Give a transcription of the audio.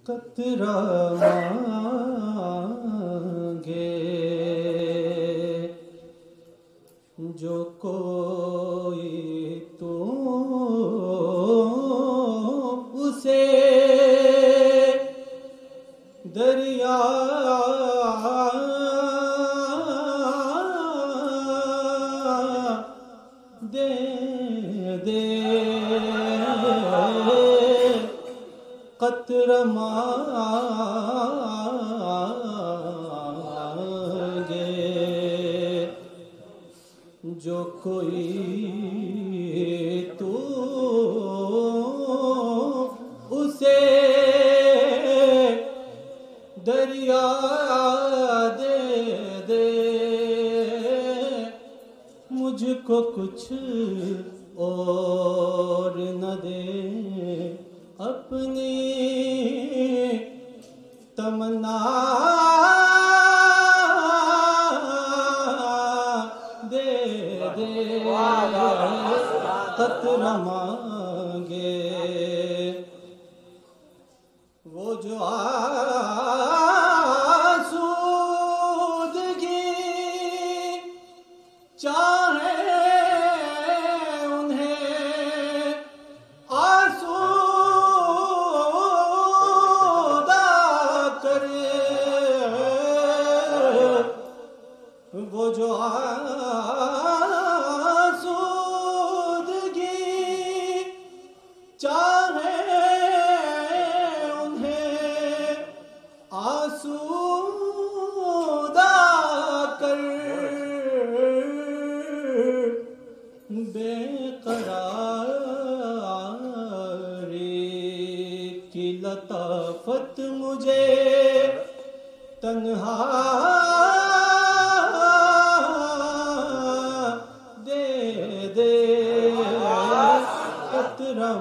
قطرہ مانگے جو کوئی تو اسے دریا دے دے قطرہ مانگے جو کوئی تو اسے دریا دے دے مجھ کو کچھ اور نہ دے اپنی تمنا دے دے قطرہ مانگے وہ جو آسودگی چاہے وہ جو آسودگی چاہے انہیں آسودہ کر بے قراری کی لطافت مجھے تنہا قطرہ